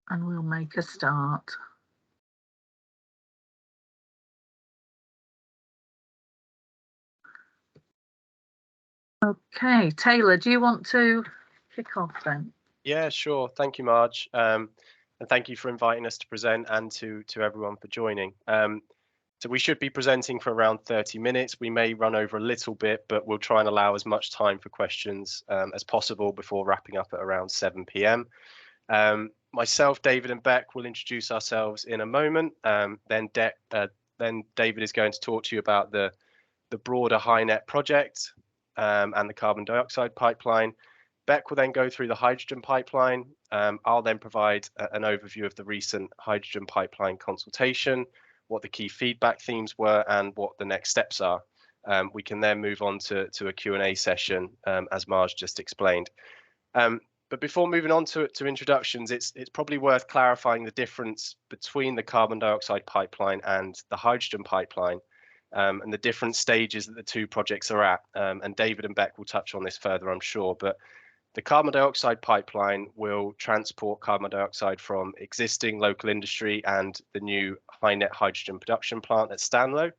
And we'll make a start. Okay, Taylor, do you want to kick off then? Yeah, sure. Thank you, Marge. And thank you for inviting us to present, and to everyone for joining. So we should be presenting for around 30 minutes. We may run over a little bit, but we'll try and allow as much time for questions as possible before wrapping up at around 7 p.m. Myself, David and Beck will introduce ourselves in a moment. Then David is going to talk to you about the broader HyNet project and the carbon dioxide pipeline. Beck will then go through the hydrogen pipeline. I'll then provide an overview of the recent hydrogen pipeline consultation, what the key feedback themes were, and what the next steps are. We can then move on to a Q&A session, as Marge just explained. But before moving on to introductions, it's probably worth clarifying the difference between the carbon dioxide pipeline and the hydrogen pipeline, and the different stages that the two projects are at. And David and Beck will touch on this further, I'm sure. But the carbon dioxide pipeline will transport carbon dioxide from existing local industry and the new HyNet hydrogen production plant at Stanlow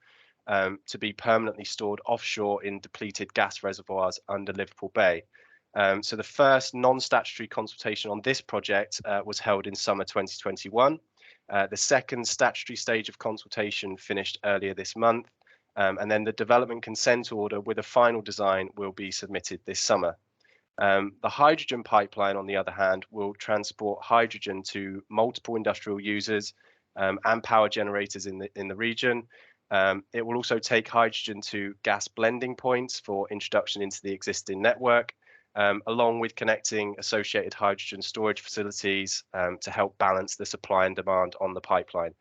to be permanently stored offshore in depleted gas reservoirs under Liverpool Bay. So the first non-statutory consultation on this project was held in summer 2021. The second statutory stage of consultation finished earlier this month, and then the development consent order with a final design will be submitted this summer. The hydrogen pipeline, on the other hand, will transport hydrogen to multiple industrial users and power generators in the region. It will also take hydrogen to gas blending points for introduction into the existing network, along with connecting associated hydrogen storage facilities to help balance the supply and demand on the pipeline.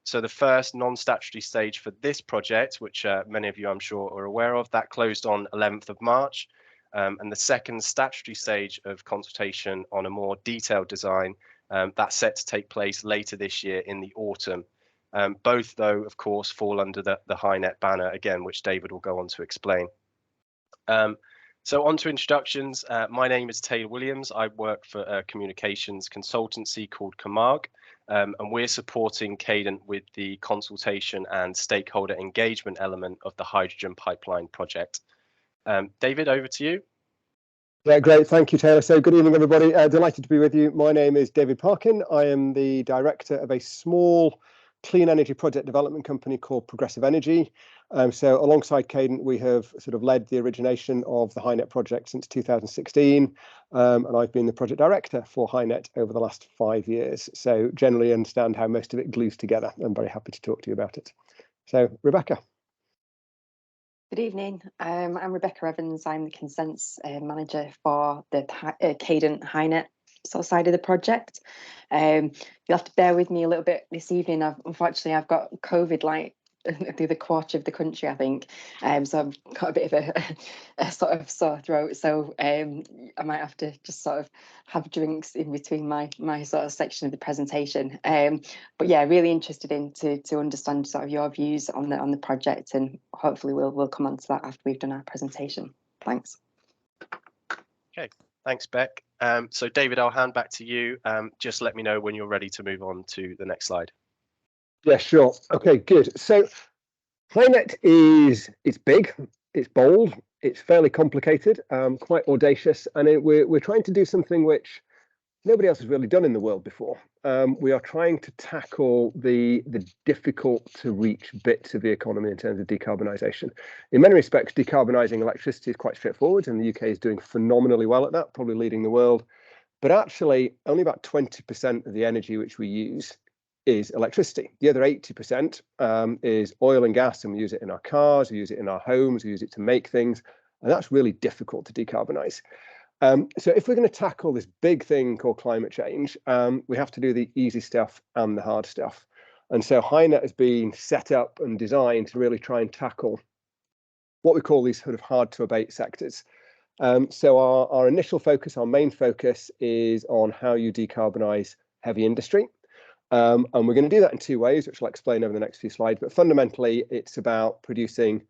So the first non-statutory stage for this project, which many of you I'm sure are aware of, that closed on 11th of March. And the second statutory stage of consultation on a more detailed design, that's set to take place later this year in the autumn. Both, though, of course, fall under the HyNet banner again, which David will go on to explain. So on to introductions. My name is Taylor Williams. I work for a communications consultancy called Camargue, and we're supporting Cadent with the consultation and stakeholder engagement element of the hydrogen pipeline project. David, over to you. Yeah, great. Thank you, Taylor. So good evening, everybody. Delighted to be with you. My name is David Parkin. I am the director of a small clean energy project development company called Progressive Energy. So alongside Cadent, we have sort of led the origination of the HyNet project since 2016. And I've been the project director for HyNet over the last 5 years. So generally understand how most of it glues together. I'm very happy to talk to you about it. So Rebecca. Good evening. I'm Rebecca Evans. I'm the consents manager for the Cadent HyNet sort of side of the project. You'll have to bear with me a little bit this evening. Unfortunately, I've got COVID like the other quarter of the country, I think. So I've got a bit of a sort of sore throat. So I might have to just sort of have drinks in between my sort of section of the presentation. But yeah, really interested in to understand sort of your views on the project, and hopefully we'll come on to that after we've done our presentation. Thanks. Okay, thanks, Beck. So David, I'll hand back to you. Just let me know when you're ready to move on to the next slide. Yeah, sure. Okay, good. So HyNet it's big, it's bold, it's fairly complicated, quite audacious, and we're trying to do something which nobody else has really done in the world before. We are trying to tackle the difficult to reach bits of the economy in terms of decarbonisation. In many respects, decarbonising electricity is quite straightforward, and the UK is doing phenomenally well at that, probably leading the world. But actually, only about 20% of the energy which we use is electricity. The other 80% is oil and gas, and we use it in our cars, we use it in our homes, we use it to make things, and that's really difficult to decarbonise. So if we're going to tackle this big thing called climate change, we have to do the easy stuff and the hard stuff. And so HyNet has been set up and designed to really try and tackle what we call these sort of hard to abate sectors. So our initial focus, our main focus is on how you decarbonise heavy industry. And we're going to do that in two ways, which I'll explain over the next few slides. But fundamentally, it's about producing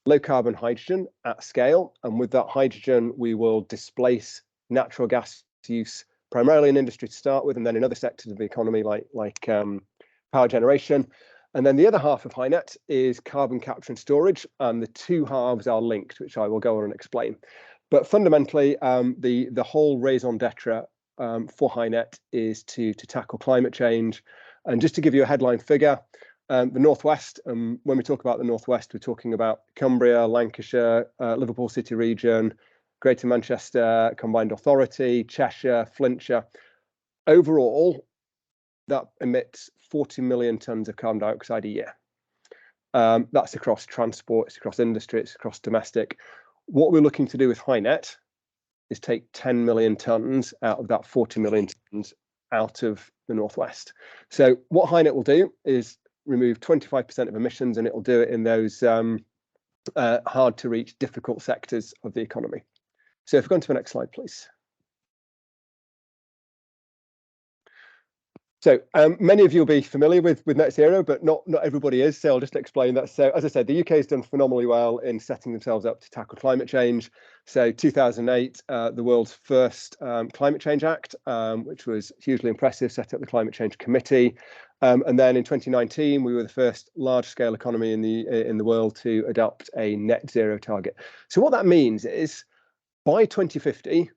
low carbon hydrogen at scale. And with that hydrogen, we will displace natural gas use primarily in industry to start with, and then in other sectors of the economy like power generation. And then the other half of HyNet is carbon capture and storage, and the two halves are linked, which I will go on and explain. But fundamentally, the whole raison d'etre for HyNet is to tackle climate change. And just to give you a headline figure, the Northwest, when we talk about the Northwest, we're talking about Cumbria, Lancashire, Liverpool City region, Greater Manchester Combined Authority, Cheshire, Flintshire. Overall, that emits 40 million tonnes of carbon dioxide a year. That's across transport, it's across industry, it's across domestic. What we're looking to do with HyNet is take 10 million tonnes out of that 40 million tonnes out of the Northwest. So what HyNet will do is remove 25% of emissions, and it will do it in those hard to reach, difficult sectors of the economy. So if we go on to the next slide, please. So many of you will be familiar with net zero, but not everybody is. So I'll just explain that. So as I said, the UK has done phenomenally well in setting themselves up to tackle climate change. So 2008, the world's first Climate Change Act, which was hugely impressive, set up the Climate Change Committee. And then in 2019, we were the first large-scale economy in the world to adopt a net zero target. So what that means is by 2050,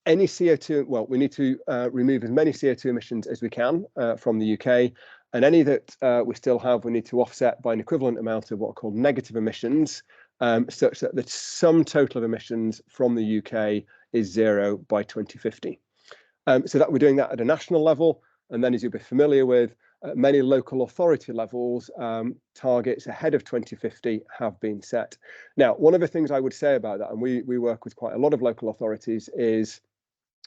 any CO2, well, we need to remove as many CO2 emissions as we can from the UK, and any that we still have, we need to offset by an equivalent amount of what are called negative emissions, such that the sum total of emissions from the UK is zero by 2050. So that we're doing that at a national level, and then as you'll be familiar with, many local authority levels, targets ahead of 2050 have been set. Now, one of the things I would say about that, and we work with quite a lot of local authorities, is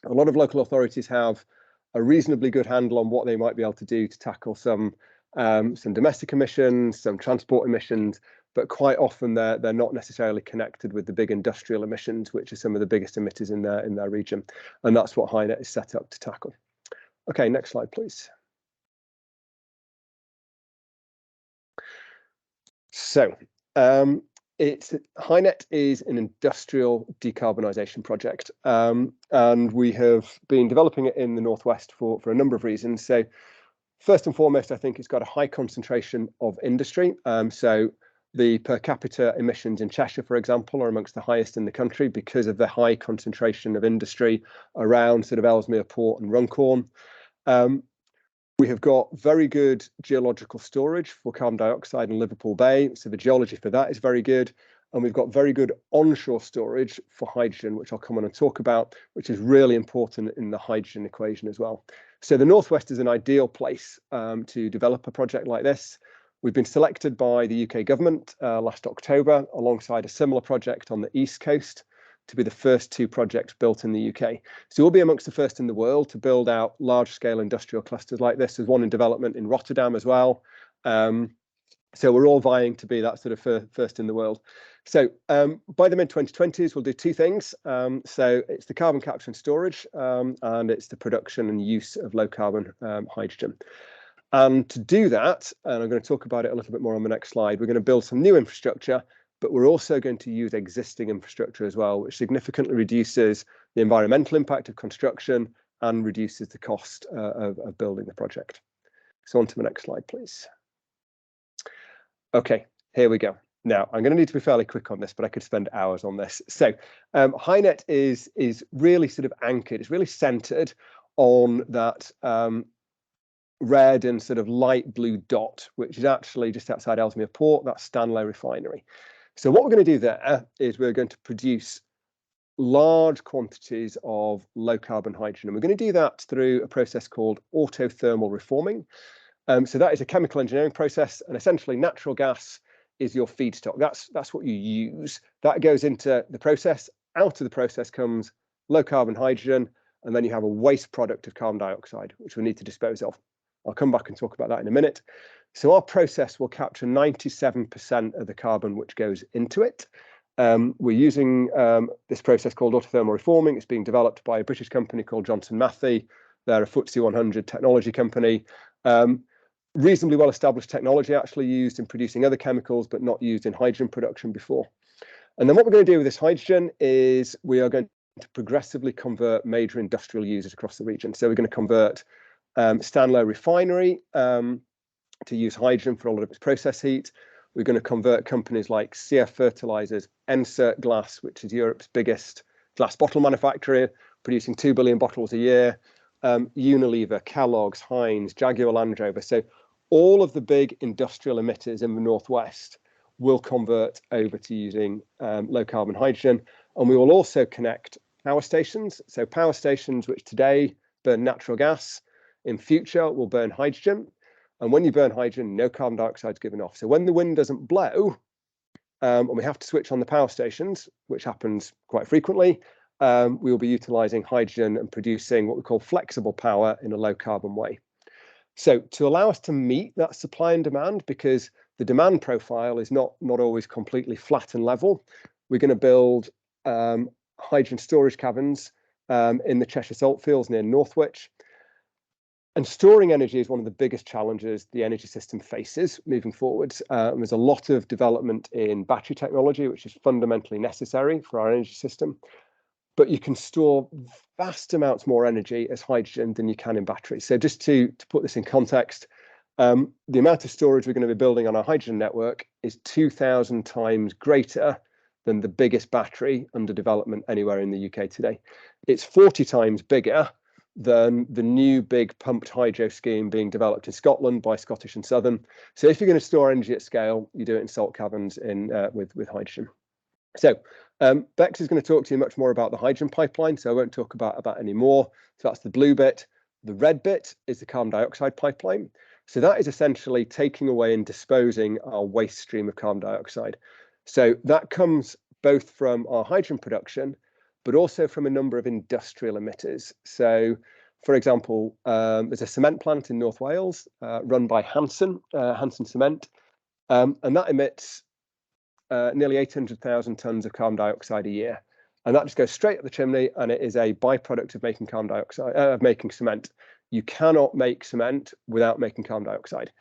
a lot of local authorities have a reasonably good handle on what they might be able to do to tackle some domestic emissions, some transport emissions, but quite often they're not necessarily connected with the big industrial emissions, which are some of the biggest emitters in their region. And that's what HyNet is set up to tackle. Okay, next slide, please. So HyNet is an industrial decarbonisation project, and we have been developing it in the Northwest for a number of reasons. So first and foremost, I think it's got a high concentration of industry. So the per capita emissions in Cheshire, for example, are amongst the highest in the country because of the high concentration of industry around sort of Ellesmere Port and Runcorn. We have got very good geological storage for carbon dioxide in Liverpool Bay, so the geology for that is very good. And we've got very good onshore storage for hydrogen, which I'll come on and talk about, which is really important in the hydrogen equation as well. So the Northwest is an ideal place to develop a project like this. We've been selected by the UK government last October, alongside a similar project on the East Coast, to be the first two projects built in the UK. So we'll be amongst the first in the world to build out large-scale industrial clusters like this. There's one in development in Rotterdam as well. So we're all vying to be that sort of first in the world. So by the mid-2020s, we'll do two things. So it's the carbon capture and storage, and it's the production and use of low-carbon hydrogen. And to do that, and I'm going to talk about it a little bit more on the next slide, we're going to build some new infrastructure, but we're also going to use existing infrastructure as well, which significantly reduces the environmental impact of construction and reduces the cost of building the project. So on to the next slide, please. Okay, here we go. Now, I'm going to need to be fairly quick on this, but I could spend hours on this. So HyNet is really sort of anchored, it's really centered on that red and sort of light blue dot, which is actually just outside Ellesmere Port, that's Stanlow Refinery. So what we're going to do there is we're going to produce large quantities of low carbon hydrogen. And we're going to do that through a process called autothermal reforming. So that is a chemical engineering process, and essentially natural gas is your feedstock. That's what you use. That goes into the process. Out of the process comes low carbon hydrogen, and then you have a waste product of carbon dioxide, which we need to dispose of. I'll come back and talk about that in a minute. So our process will capture 97% of the carbon which goes into it. We're using this process called autothermal reforming. It's being developed by a British company called Johnson Matthey. They're a FTSE 100 technology company. Reasonably well-established technology, actually used in producing other chemicals, but not used in hydrogen production before. And then what we're going to do with this hydrogen is we are going to progressively convert major industrial users across the region. So we're going to convert Stanlow Refinery to use hydrogen for all of its process heat. We're going to convert companies like CF Fertilizers, Ensert Glass, which is Europe's biggest glass bottle manufacturer, producing 2 billion bottles a year, Unilever, Kellogg's, Heinz, Jaguar Land Rover. So all of the big industrial emitters in the Northwest will convert over to using low carbon hydrogen. And we will also connect power stations. So power stations which today burn natural gas, in future will burn hydrogen. And when you burn hydrogen, no carbon dioxide is given off. So when the wind doesn't blow, and we have to switch on the power stations, which happens quite frequently, we will be utilizing hydrogen and producing what we call flexible power in a low carbon way. So to allow us to meet that supply and demand, because the demand profile is not always completely flat and level, we're going to build hydrogen storage caverns in the Cheshire Saltfields near Northwich. And storing energy is one of the biggest challenges the energy system faces moving forwards. There's a lot of development in battery technology, which is fundamentally necessary for our energy system. But you can store vast amounts more energy as hydrogen than you can in batteries. So just to put this in context, the amount of storage we're going to be building on our hydrogen network is 2,000 times greater than the biggest battery under development anywhere in the UK today. It's 40 times bigger than the new big pumped hydro scheme being developed in Scotland by Scottish and Southern. So if you're going to store energy at scale, you do it in salt caverns with hydrogen. So Bex is going to talk to you much more about the hydrogen pipeline, so I won't talk about that anymore. So that's the blue bit. The red bit is the carbon dioxide pipeline. So that is essentially taking away and disposing our waste stream of carbon dioxide. So that comes both from our hydrogen production, but also from a number of industrial emitters. So, for example, there's a cement plant in North Wales run by Hanson Cement, and that emits nearly 800,000 tonnes of carbon dioxide a year. And that just goes straight up the chimney, and it is a byproduct of making carbon dioxide, of making cement. You cannot make cement without making carbon dioxide.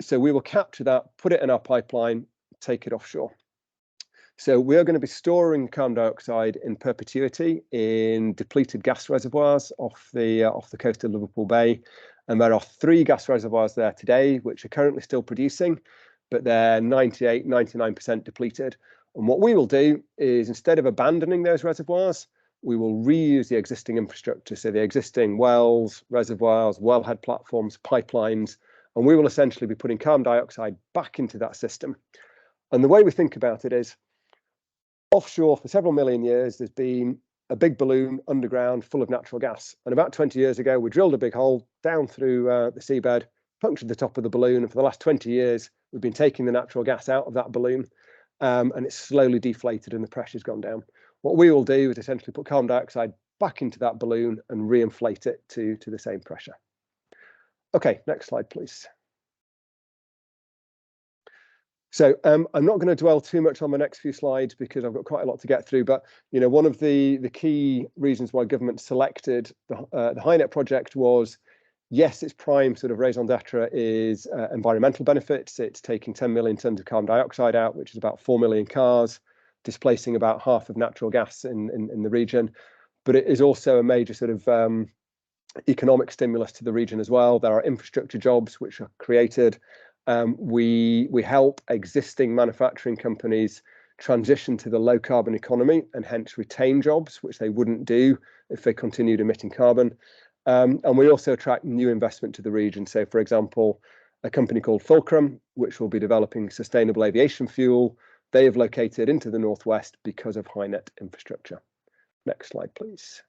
So we will capture that, put it in our pipeline, take it offshore. So we are going to be storing carbon dioxide in perpetuity in depleted gas reservoirs off the coast of Liverpool Bay. And there are 3 gas reservoirs there today, which are currently still producing, but they're 98, 99% depleted. And what we will do is, instead of abandoning those reservoirs, we will reuse the existing infrastructure. So the existing wells, reservoirs, wellhead platforms, pipelines, and we will essentially be putting carbon dioxide back into that system. And the way we think about it is, offshore for several million years, there's been a big balloon underground full of natural gas. And about 20 years ago, we drilled a big hole down through the seabed, punctured the top of the balloon. And for the last 20 years, we've been taking the natural gas out of that balloon, and it's slowly deflated and the pressure's gone down. What we will do is essentially put carbon dioxide back into that balloon and re-inflate it to the same pressure. Okay, next slide, please. So I'm not going to dwell too much on the next few slides because I've got quite a lot to get through. But one of the key reasons why government selected the HyNet project was, yes, its prime sort of raison d'etre is environmental benefits. It's taking 10 million tonnes of carbon dioxide out, which is about 4 million cars, displacing about half of natural gas in the region. But it is also a major sort of economic stimulus to the region as well. There are infrastructure jobs which are created. We help existing manufacturing companies transition to the low carbon economy and hence retain jobs, which they wouldn't do if they continued emitting carbon. And we also attract new investment to the region. So, for example, a company called Fulcrum, which will be developing sustainable aviation fuel, they have located into the Northwest because of HyNet infrastructure. Next slide, please.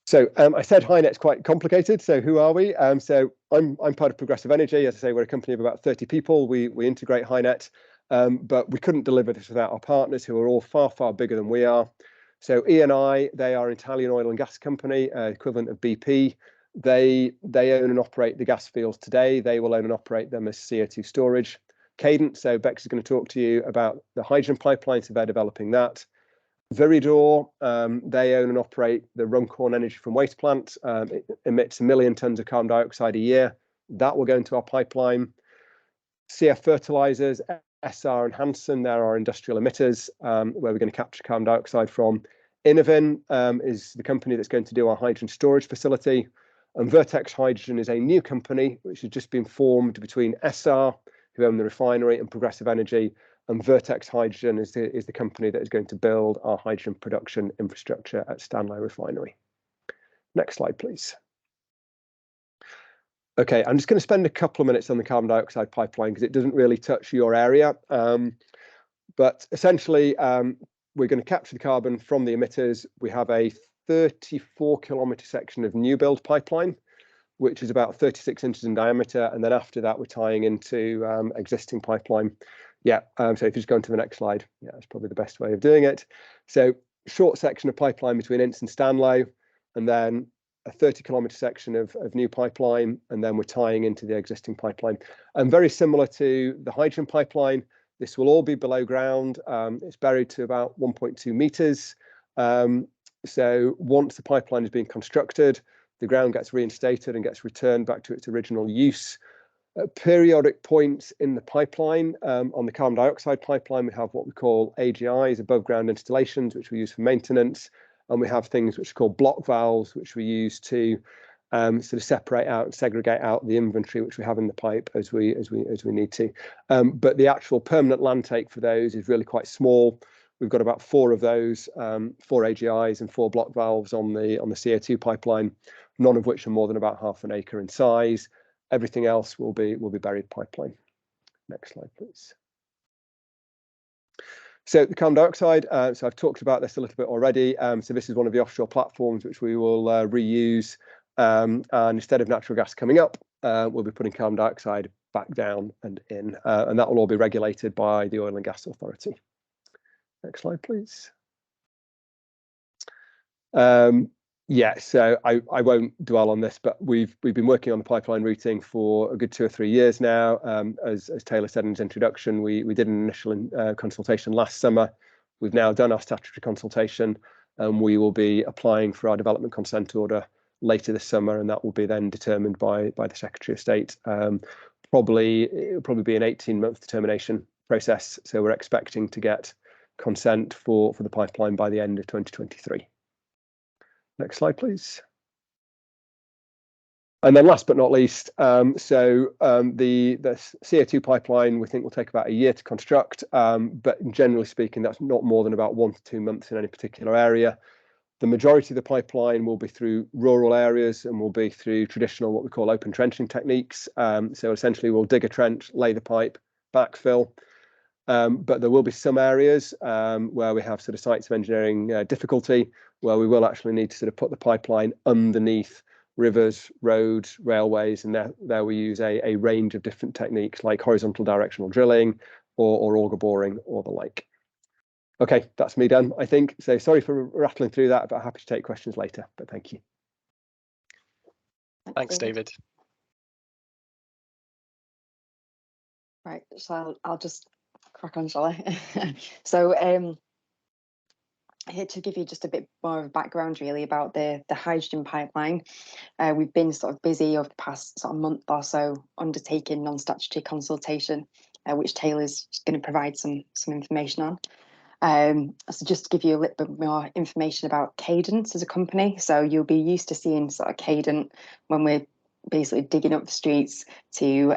So I said HyNet's quite complicated. So who are we? So I'm part of Progressive Energy. As I say, we're a company of about 30 people. We integrate HyNet, but we couldn't deliver this without our partners, who are all far, far bigger than we are. So Eni, they are an Italian oil and gas company, equivalent of BP. They own and operate the gas fields today. They will own and operate them as CO2 storage. Cadent, so Bex is going to talk to you about the hydrogen pipeline, so they're developing that. Viridor, they own and operate the Runcorn Energy from Waste plant. It emits 1 million tonnes of carbon dioxide a year. That will go into our pipeline. CF Fertilizers, SR and Hansen, there are industrial emitters where we're going to capture carbon dioxide from. Innovin is the company that's going to do our hydrogen storage facility. And Vertex Hydrogen is a new company which has just been formed between SR, who own the refinery, and Progressive Energy. And Vertex Hydrogen is the company that is going to build our hydrogen production infrastructure at Stanlow Refinery. Next slide, please. Okay, I'm just going to spend a couple of minutes on the carbon dioxide pipeline because it doesn't really touch your area. But essentially, we're going to capture the carbon from the emitters. We have a 34-kilometre section of new build pipeline, which is about 36 inches in diameter. And then after that, we're tying into existing pipeline. Yeah, so if you just go on to the next slide, yeah, that's probably the best way of doing it. So short section of pipeline between Ince and Stanlow, and then a 30-kilometre section of new pipeline, and then we're tying into the existing pipeline. And very similar to the hydrogen pipeline, this will all be below ground. It's buried to about 1.2 metres. So once the pipeline is being constructed, the ground gets reinstated and gets returned back to its original use. At periodic points in the pipeline, on the carbon dioxide pipeline, we have what we call AGIs, above ground installations, which we use for maintenance. And we have things which are called block valves, which we use to sort of separate out and segregate out the inventory which we have in the pipe as we need to. But the actual permanent land take for those is really quite small. We've got about 4 of those, 4 AGIs and 4 block valves on the CO2 pipeline, none of which are more than about half an acre in size. Everything else will be buried pipeline. Next slide, please. So the carbon dioxide, so I've talked about this a little bit already. So this is one of the offshore platforms which we will reuse. And instead of natural gas coming up, we'll be putting carbon dioxide back down and in. And that will all be regulated by the Oil and Gas Authority. Next slide, please. Yeah, so I won't dwell on this, but we've been working on the pipeline routing for a good 2 or 3 years now. As Taylor said in his introduction, we did an initial consultation last summer. We've now done our statutory consultation, and we will be applying for our development consent order later this summer, and that will be then determined by the Secretary of State. It'll probably be an 18-month determination process, so we're expecting to get consent for the pipeline by the end of 2023. Next slide, please. And then last but not least, the CO2 pipeline we think will take about a year to construct, but generally speaking, that's not more than about 1 to 2 months in any particular area. The majority of the pipeline will be through rural areas and will be through traditional, what we call open trenching techniques. So essentially we'll dig a trench, lay the pipe, backfill. But there will be some areas where we have sort of sites of engineering difficulty, where we will actually need to sort of put the pipeline underneath rivers, roads, railways, and there we use a range of different techniques like horizontal directional drilling or auger boring or the like. Okay, that's me done, I think. So sorry for rattling through that, but happy to take questions later, but thank you. Thanks, David. Right, so I'll just crack on, shall I? So here to give you just a bit more of a background really about the hydrogen pipeline. We've been sort of busy over the past sort of month or so undertaking non-statutory consultation, which Taylor's going to provide some information on. So just to give you a little bit more information about Cadent as a company. So you'll be used to seeing sort of Cadent when we're basically digging up the streets to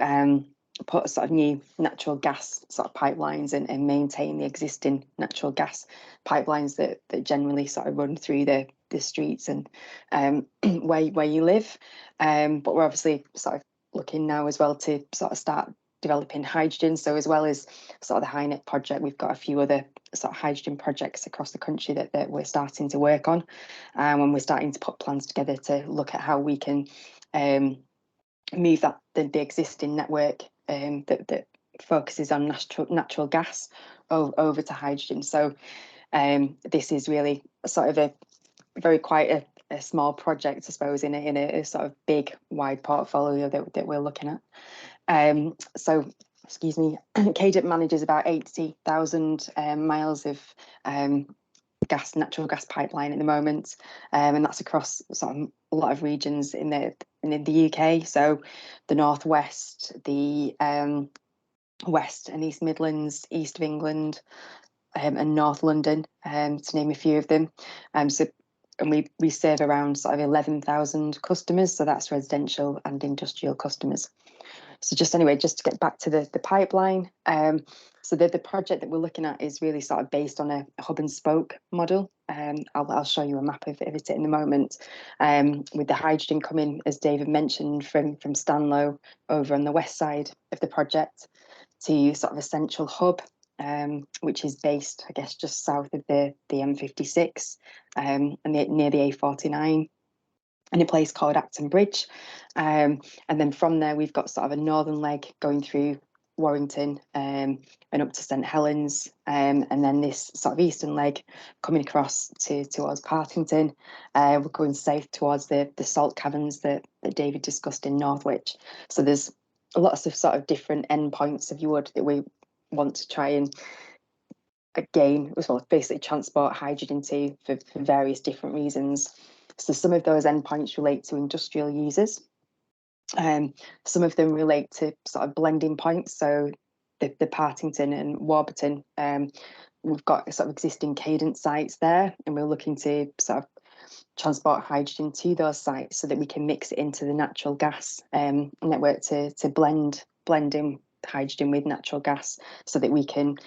put sort of new natural gas sort of pipelines and maintain the existing natural gas pipelines that generally sort of run through the streets and where you live. But we're obviously sort of looking now as well to sort of start developing hydrogen. So as well as sort of the HyNet project, we've got a few other sort of hydrogen projects across the country that we're starting to work on. And we're starting to put plans together to look at how we can move the existing network that focuses on natural gas over to hydrogen. So this is really sort of quite a small project, I suppose, in a sort of big, wide portfolio that we're looking at. So, excuse me, Cadent manages about 80,000 miles of natural gas pipeline at the moment, and that's across sort of a lot of regions in the UK. So the northwest, the West and East Midlands, East of England, and North London, to name a few of them. And we serve around sort of 11,000 customers, so that's residential and industrial customers. So just to get back to the pipeline, so the project that we're looking at is really sort of based on a hub and spoke model. I'll show you a map of it in a moment. With the hydrogen coming, as David mentioned, from Stanlow over on the west side of the project to sort of a central hub, which is based, I guess, just south of the M56 and near the A49 in a place called Acton Bridge. And then from there, we've got sort of a northern leg going through Warrington and up to St Helens, and then this sort of eastern leg coming across towards Partington. We're going south towards the salt caverns that David discussed in Northwich. So there's lots of sort of different endpoints, if you would, that we want to try and gain, well, basically transport hydrogen to for various different reasons. So some of those endpoints relate to industrial users. Some of them relate to sort of blending points. So the Partington and Warburton, we've got sort of existing Cadent sites there, and we're looking to sort of transport hydrogen to those sites so that we can mix it into the natural gas network to blend in hydrogen with natural gas, so that we can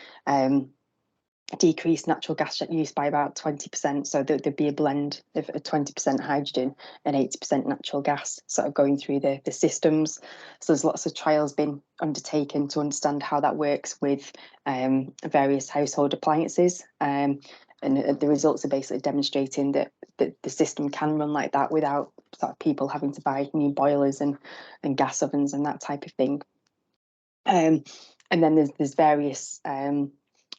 decrease natural gas use by about 20%. So there'd be a blend of 20% hydrogen and 80% natural gas sort of going through the systems. So there's lots of trials been undertaken to understand how that works with various household appliances. And the results are basically demonstrating that the system can run like that without sort of people having to buy new boilers and gas ovens and that type of thing. And then there's various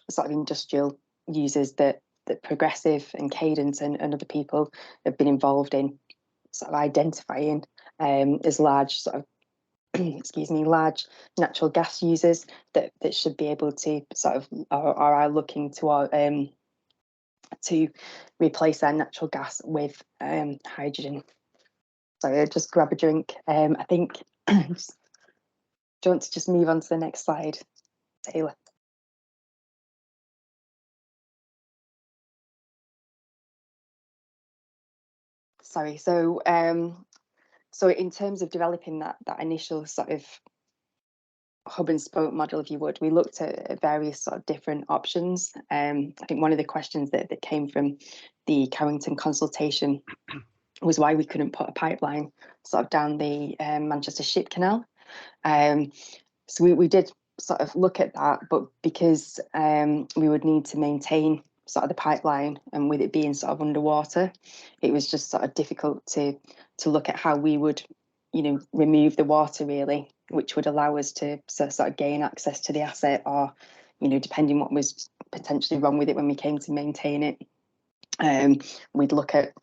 sort of industrial users that Progressive and Cadent and other people have been involved in sort of identifying as large sort of large natural gas users that should be able to sort of are looking to replace their natural gas with hydrogen. Sorry, just grab a drink. I think do you want to just move on to the next slide, Taylor? Sorry, so in terms of developing that initial sort of hub and spoke model, if you would, we looked at various sort of different options. I think one of the questions that came from the Carrington consultation was why we couldn't put a pipeline sort of down the Manchester Ship Canal. So we did sort of look at that, but because we would need to maintain sort of the pipeline, and with it being sort of underwater, it was just sort of difficult to look at how we would, remove the water really, which would allow us to sort of gain access to the asset, or, depending what was potentially wrong with it when we came to maintain it. We'd look at,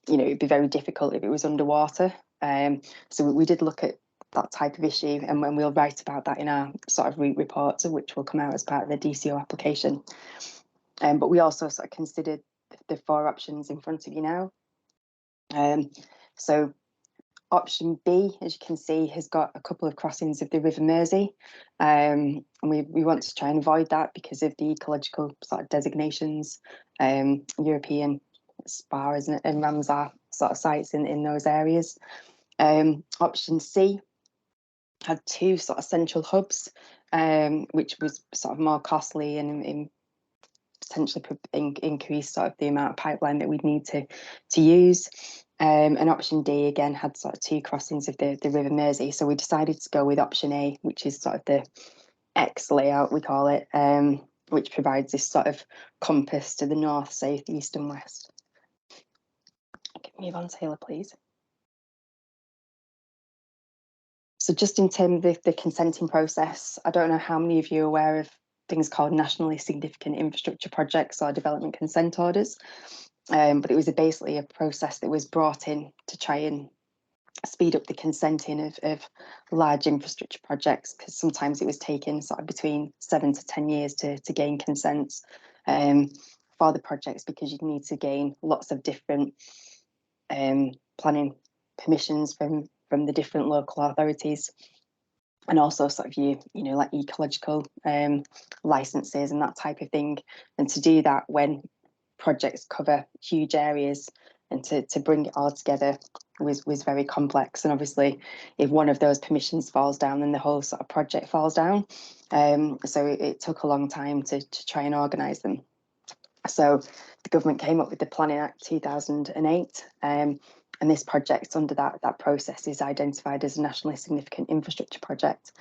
it'd be very difficult if it was underwater. So we did look at that type of issue, and when we'll write about that in our sort of route reports, which will come out as part of the DCO application. But we also sort of considered the 4 options in front of you now. So option B, as you can see, has got a couple of crossings of the River Mersey, and we want to try and avoid that because of the ecological sort of designations, European spars and Ramsar sort of sites in those areas. Option C had 2 sort of central hubs, which was sort of more costly and potentially increase sort of the amount of pipeline that we'd need to use. And option D again had sort of 2 crossings of the River Mersey. So we decided to go with option A, which is sort of the X layout, we call it, which provides this sort of compass to the north, south, east and west. Okay, move on, Taylor, please. So just in terms of the consenting process, I don't know how many of you are aware of things called nationally significant infrastructure projects or development consent orders. But it was basically a process that was brought in to try and speed up the consenting of large infrastructure projects, because sometimes it was taking sort of between 7 to 10 years to gain consents for the projects, because you need to gain lots of different planning permissions from the different local authorities. and also sort of like ecological licenses and that type of thing. And to do that when projects cover huge areas, and to bring it all together was very complex. And obviously, if one of those permissions falls down, then the whole sort of project falls down. So it took a long time to try and organise them. So the government came up with the Planning Act 2008, and this project under that process is identified as a nationally significant infrastructure project,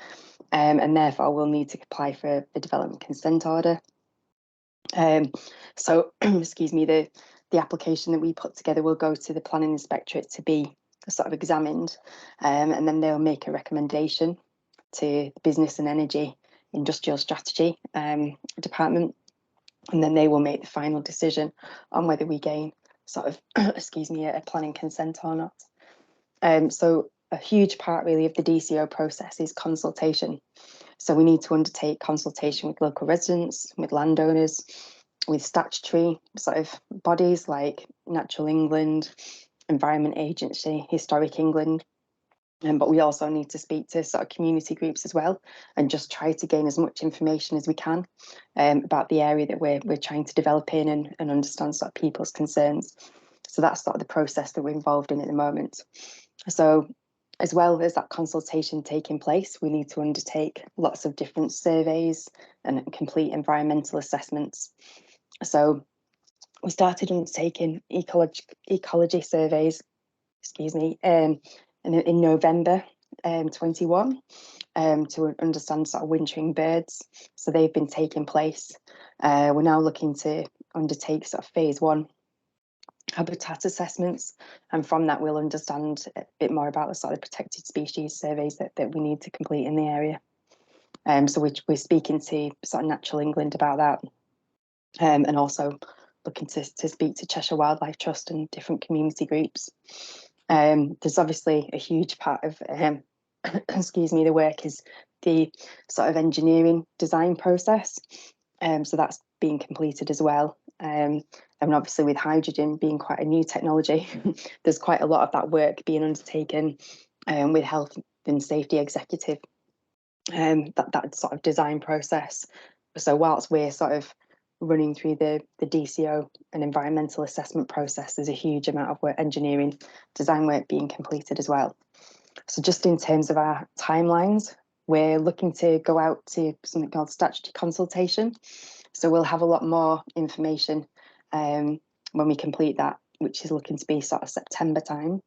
and therefore will need to apply for the development consent order. So excuse me, the application that we put together will go to the planning inspectorate to be sort of examined, and then they'll make a recommendation to the Business and Energy Industrial Strategy department, and then they will make the final decision on whether we gain sort of excuse me, a planning consent or not. So a huge part really of the DCO process is consultation. So we need to undertake consultation with local residents, with landowners, with statutory sort of bodies like Natural England, Environment Agency, Historic England. But we also need to speak to sort of community groups as well, and just try to gain as much information as we can about the area that we're trying to develop in, and understand sort of people's concerns. So that's sort of the process that we're involved in at the moment. So as well as that consultation taking place, we need to undertake lots of different surveys and complete environmental assessments. So we started undertaking ecology surveys, excuse me, in November 21 to understand sort of wintering birds. So they've been taking place. We're now looking to undertake sort of phase 1 habitat assessments, and from that we'll understand a bit more about the sort of protected species surveys that we need to complete in the area. So we're speaking to sort of Natural England about that, and also looking to speak to Cheshire Wildlife Trust and different community groups. There's obviously a huge part of excuse me, the work is the sort of engineering design process. So that's being completed as well. And obviously with hydrogen being quite a new technology, there's quite a lot of that work being undertaken with Health and Safety Executive, that sort of design process. So whilst we're sort of running through the DCO and environmental assessment process, there's a huge amount of work, engineering design work being completed as well. So just in terms of our timelines, we're looking to go out to something called statutory consultation. So we'll have a lot more information when we complete that, which is looking to be sort of September time.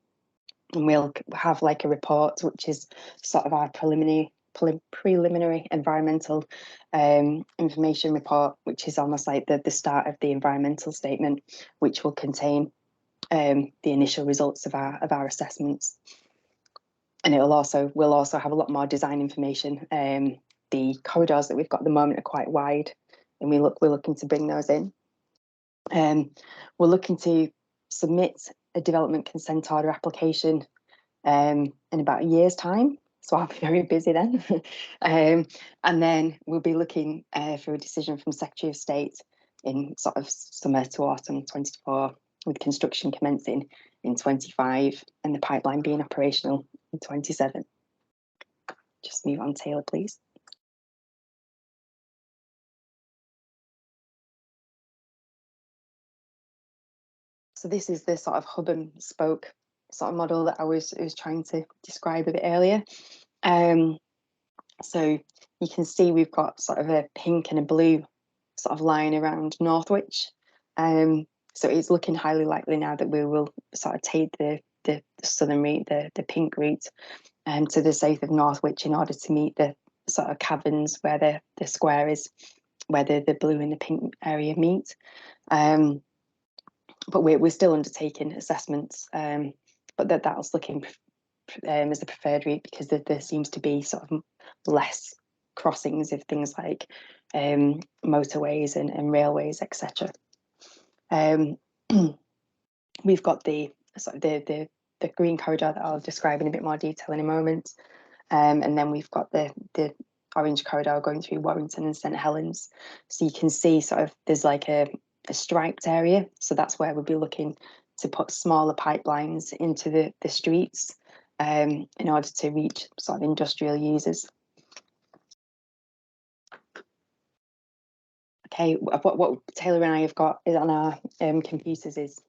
And we'll have like a report, which is sort of our preliminary environmental information report, which is almost like the start of the environmental statement, which will contain the initial results of our assessments. And we'll also have a lot more design information. The corridors that we've got at the moment are quite wide, and we're looking to bring those in. We're looking to submit a development consent order application in about a year's time. So I'll be very busy then. And then we'll be looking for a decision from Secretary of State in sort of summer to autumn 24, with construction commencing in 25 and the pipeline being operational in 27. Just move on, Taylor, please. So this is the sort of hub and spoke sort of model that I was trying to describe a bit earlier. So you can see we've got sort of a pink and a blue sort of line around Northwich. So it's looking highly likely now that we will sort of take the southern route, the pink route, to the south of Northwich in order to meet the sort of caverns where the square is, where the blue and the pink area meet. But we're still undertaking assessments, but that's looking as the preferred route, because there seems to be sort of less crossings of things like motorways and railways, etc. We've got the green corridor that I'll describe in a bit more detail in a moment, and then we've got the orange corridor going through Warrington and St Helens. So you can see sort of there's like a striped area, so that's where we'll be looking to put smaller pipelines into the streets in order to reach sort of industrial users. Okay, what Taylor and I have got is on our computers is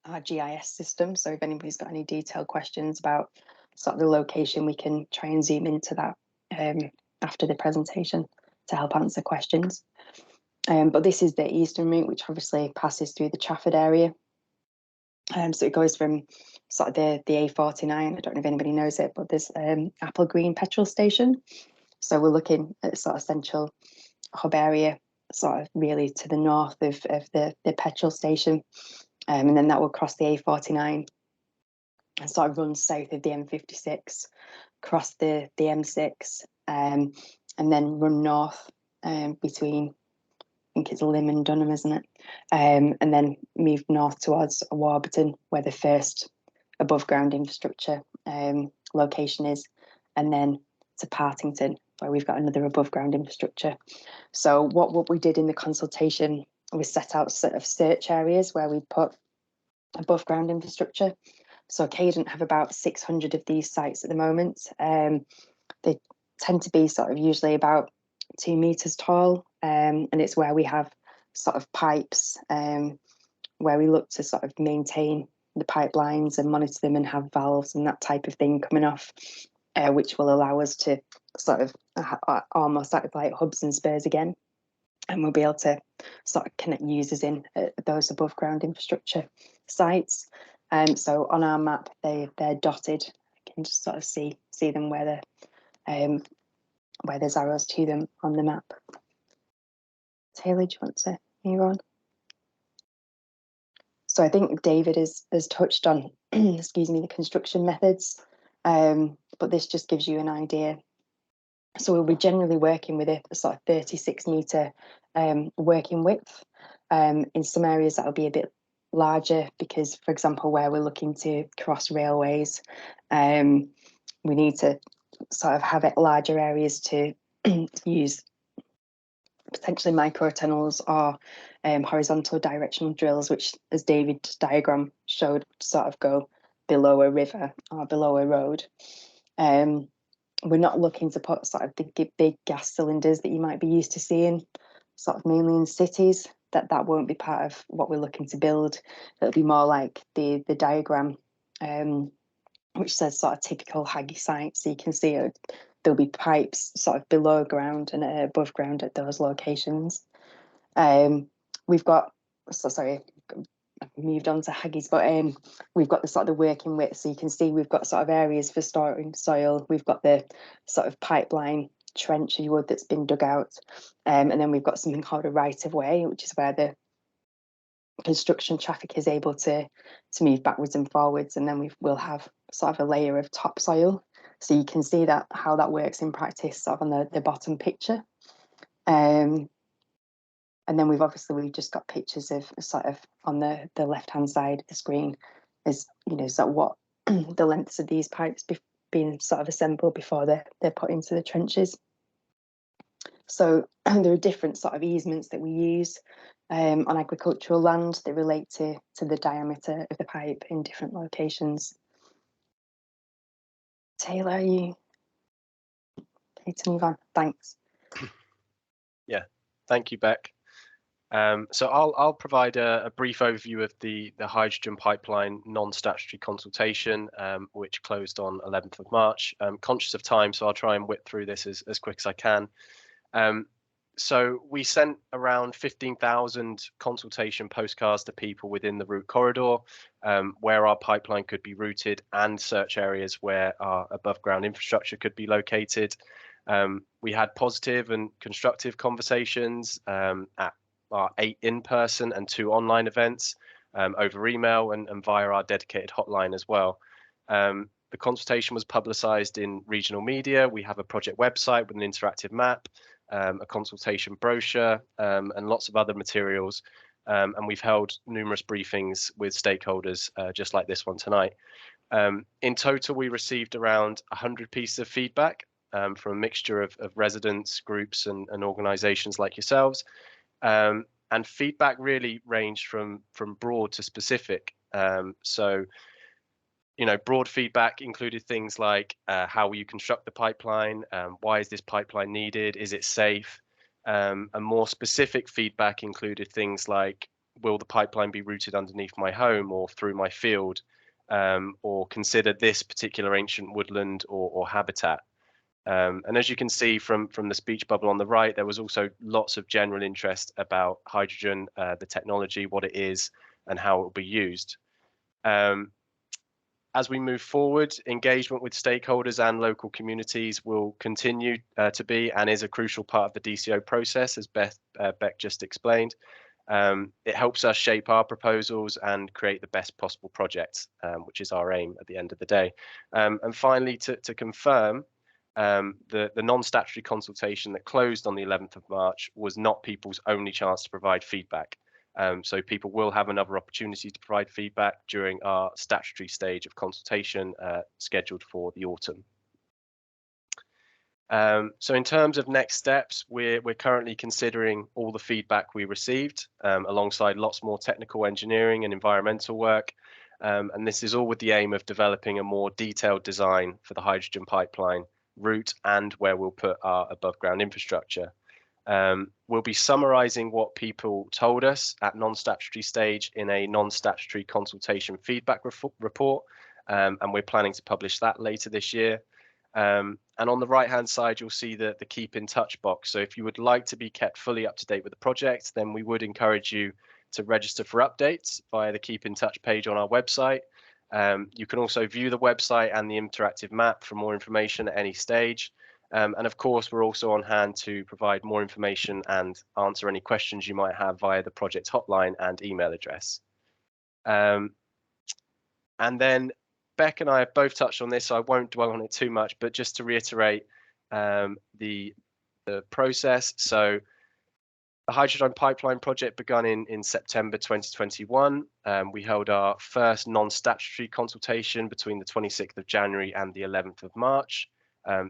our GIS system. So if anybody's got any detailed questions about sort of the location, we can try and zoom into that after the presentation to help answer questions. But this is the eastern route, which obviously passes through the Trafford area. So it goes from sort of the A49. I don't know if anybody knows it, but there's Apple Green petrol station. So we're looking at sort of central hub area, sort of really to the north of the petrol station. And then that will cross the A49 and sort of run south of the M56, cross the M6, and then run north between, I think it's Lim and Dunham, isn't it? And then move north towards Warburton, where the first above ground infrastructure location is, and then to Partington, where we've got another above ground infrastructure. So what we did in the consultation was set out sort of search areas where we put above ground infrastructure. So Cadent have about 600 of these sites at the moment. They tend to be sort of usually about 2 meters tall, and it's where we have sort of pipes, where we look to sort of maintain the pipelines and monitor them and have valves and that type of thing coming off, which will allow us to sort of almost act like hubs and spurs again. And we'll be able to sort of connect users in those above ground infrastructure sites. So on our map, they're dotted. You can just sort of see them where there's arrows to them on the map. Taylor, do you want to move on? So I think David has touched on, excuse me, the construction methods, but this just gives you an idea. So we'll be generally working with a sort of 36 metre working width. In some areas that'll be a bit larger because, for example, where we're looking to cross railways, we need to sort of have it larger areas to use potentially micro tunnels or horizontal directional drills, which, as David's diagram showed, sort of go below a river or below a road. We're not looking to put sort of the big gas cylinders that you might be used to seeing, sort of mainly in cities. That won't be part of what we're looking to build. It'll be more like the diagram, which says sort of typical Haggy site. So you can see there'll be pipes sort of below ground and above ground at those locations. We've got, so sorry, I've moved on to Haggies, but we've got the sort of the working width. So you can see we've got sort of areas for storing soil. We've got the sort of pipeline trench of wood that's been dug out. And then we've got something called a right of way, which is where the construction traffic is able to move backwards and forwards. And then we'll have sort of a layer of topsoil. So you can see that how that works in practice sort of on the bottom picture. And then we've just got pictures of sort of on the left-hand side of the screen is, you know, sort of what the lengths of these pipes being sort of assembled before they're put into the trenches. So there are different sort of easements that we use on agricultural land that relate to the diameter of the pipe in different locations. Taylor, are you okay to move on? Thanks. Yeah, thank you, Beck. So I'll provide a brief overview of the hydrogen pipeline non-statutory consultation, which closed on 11th of March. I'm conscious of time, so I'll try and whip through this as quick as I can. So we sent around 15,000 consultation postcards to people within the route corridor, where our pipeline could be routed, and search areas where our above ground infrastructure could be located. We had positive and constructive conversations at our 8 in-person and 2 online events over email and via our dedicated hotline as well. The consultation was publicised in regional media. We have a project website with an interactive map, a consultation brochure, and lots of other materials. And we've held numerous briefings with stakeholders, just like this one tonight. In total, we received around 100 pieces of feedback from a mixture of residents, groups, and organisations like yourselves. And feedback really ranged from broad to specific. So, you know, broad feedback included things like how will you construct the pipeline? Why is this pipeline needed? Is it safe? And more specific feedback included things like, will the pipeline be routed underneath my home or through my field, or consider this particular ancient woodland or habitat. And as you can see from the speech bubble on the right, there was also lots of general interest about hydrogen, the technology, what it is, and how it will be used. As we move forward, engagement with stakeholders and local communities will continue to be and is a crucial part of the DCO process, as Beck just explained. It helps us shape our proposals and create the best possible projects, which is our aim at the end of the day. And finally, to confirm, the non-statutory consultation that closed on the 11th of March was not people's only chance to provide feedback. So people will have another opportunity to provide feedback during our statutory stage of consultation scheduled for the autumn. So in terms of next steps, we're currently considering all the feedback we received alongside lots more technical engineering and environmental work. And this is all with the aim of developing a more detailed design for the hydrogen pipeline route and where we'll put our above ground infrastructure. We'll be summarising what people told us at non-statutory stage in a non-statutory consultation feedback report, and we're planning to publish that later this year. And on the right hand side, you'll see the keep in touch box. So if you would like to be kept fully up to date with the project, then we would encourage you to register for updates via the keep in touch page on our website. You can also view the website and the interactive map for more information at any stage. And of course, we're also on hand to provide more information and answer any questions you might have via the project hotline and email address. And then Beck and I have both touched on this, so I won't dwell on it too much, but just to reiterate the process. So the hydrogen pipeline project began in September 2021. We held our first non-statutory consultation between the 26th of January and the 11th of March.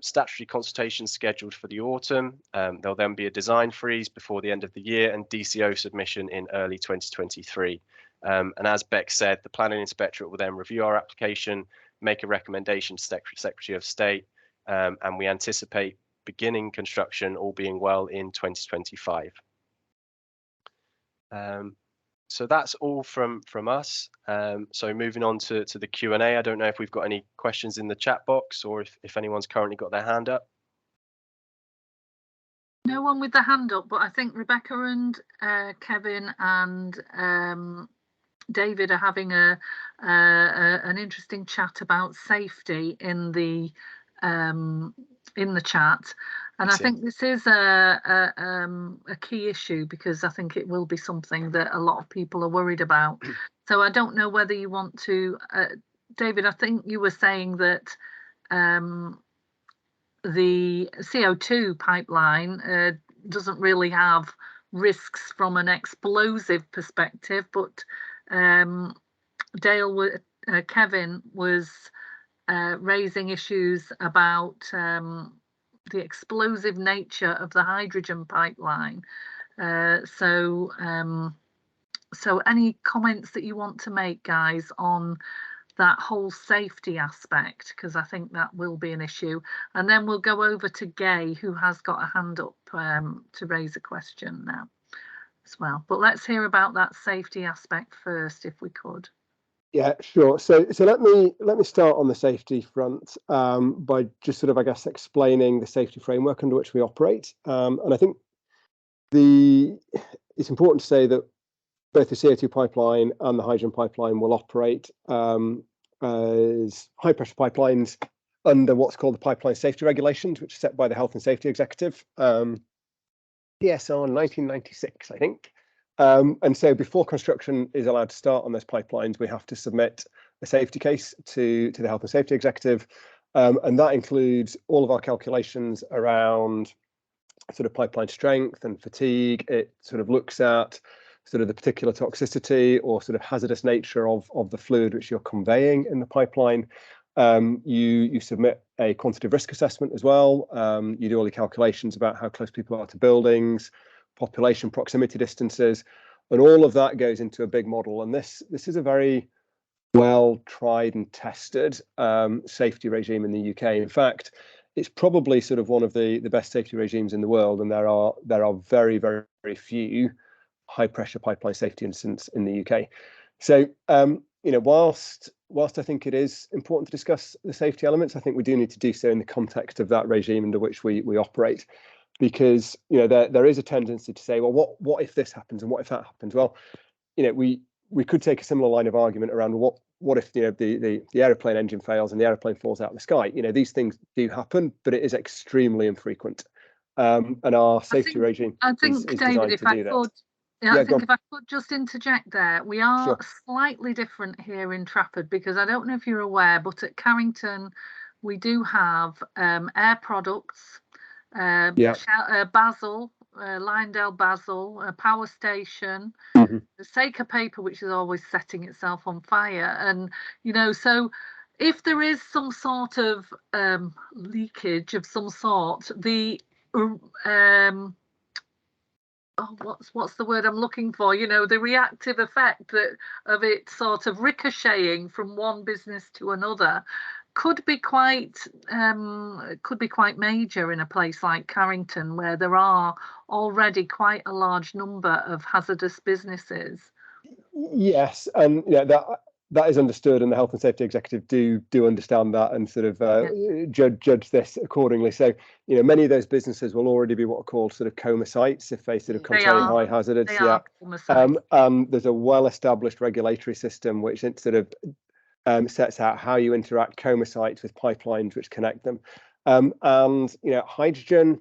Statutory consultation scheduled for the autumn. There'll then be a design freeze before the end of the year and DCO submission in early 2023. And as Beck said, the Planning Inspectorate will then review our application, make a recommendation to Secretary of State, and we anticipate beginning construction, all being well, in 2025. So that's all from us. So moving on to the Q&A. I don't know if we've got any questions in the chat box or if anyone's currently got their hand up. No one with the hand up, but I think Rebecca and Kevin and David are having an interesting chat about safety in the chat. And I think this is a key issue because I think it will be something that a lot of people are worried about. So I don't know whether you want to, David, I think you were saying that the CO2 pipeline doesn't really have risks from an explosive perspective, but Kevin was raising issues about the explosive nature of the hydrogen pipeline. So any comments that you want to make, guys, on that whole safety aspect, because I think that will be an issue. And then we'll go over to Gay, who has got a hand up to raise a question now as well. But let's hear about that safety aspect first, if we could. Yeah, sure. So let me start on the safety front by just sort of, I guess, explaining the safety framework under which we operate. And I think it's important to say that both the CO2 pipeline and the hydrogen pipeline will operate as high pressure pipelines under what's called the pipeline safety regulations, which are set by the Health and Safety Executive, PSR 1996, I think. And so before construction is allowed to start on those pipelines, we have to submit a safety case to the Health and Safety Executive. And that includes all of our calculations around sort of pipeline strength and fatigue. It sort of looks at sort of the particular toxicity or sort of hazardous nature of the fluid which you're conveying in the pipeline. You submit a quantitative risk assessment as well. You do all the calculations about how close people are to buildings, population proximity distances, and all of that goes into a big model. And this is a very well tried and tested safety regime in the UK. In fact, it's probably sort of one of the best safety regimes in the world, and there are very, very, very few high pressure pipeline safety incidents in the UK. So whilst I think it is important to discuss the safety elements, I think we do need to do so in the context of that regime under which we operate, because there is a tendency to say, well, what if this happens and what if that happens? Well, we could take a similar line of argument around what if the aeroplane engine fails and the aeroplane falls out of the sky. These things do happen, but it is extremely infrequent. And our safety regime is David, designed to do that. I think if I could just interject there, we are Sure. slightly different here in Trafford, because I don't know if you're aware, but at Carrington we do have Air Products, Basel, Lyndale Basel, a power station, Mm-hmm. the Saker paper, which is always setting itself on fire, and so if there is some sort of leakage of some sort, the what's the word I'm looking for? The reactive effect of it sort of ricocheting from one business to another could be quite major in a place like Carrington, where there are already quite a large number of hazardous businesses. Yes, and that is understood, and the health and safety executive do understand that and sort of judge this accordingly. So many of those businesses will already be what are called sort of coma sites if they sort of contain high hazards. There's a well-established regulatory system which it sort of sets out how you interact coma sites with pipelines which connect them. And hydrogen,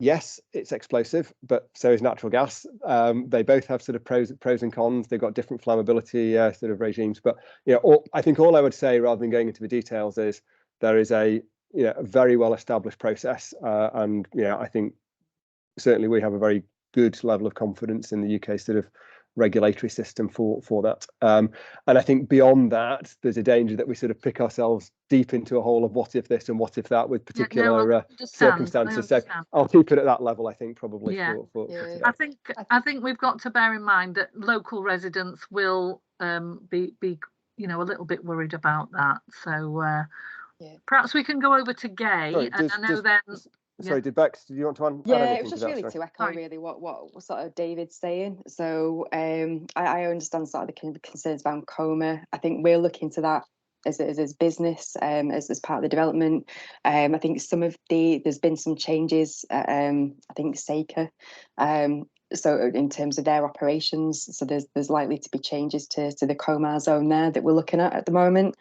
yes, it's explosive, but so is natural gas. They both have sort of pros and cons. They've got different flammability sort of regimes. But I think all I would say, rather than going into the details, is there is a very well established process, and I think certainly we have a very good level of confidence in the UK sort of regulatory system for that. And I think beyond that, there's a danger that we sort of pick ourselves deep into a hole of what if this and what if that with particular circumstances. So I'll keep it at that level, I think, probably for today. I think we've got to bear in mind that local residents will be a little bit worried about that. So perhaps we can go over to Gay. Sorry, did Bex, did you want to add anything? It was just really to echo really what sort of David's saying. So I understand sort of the concerns around coma. I think we're looking to that as business, as part of the development. I think there's been some changes at, I think Saker. So in terms of their operations, so there's likely to be changes to the coma zone there that we're looking at the moment.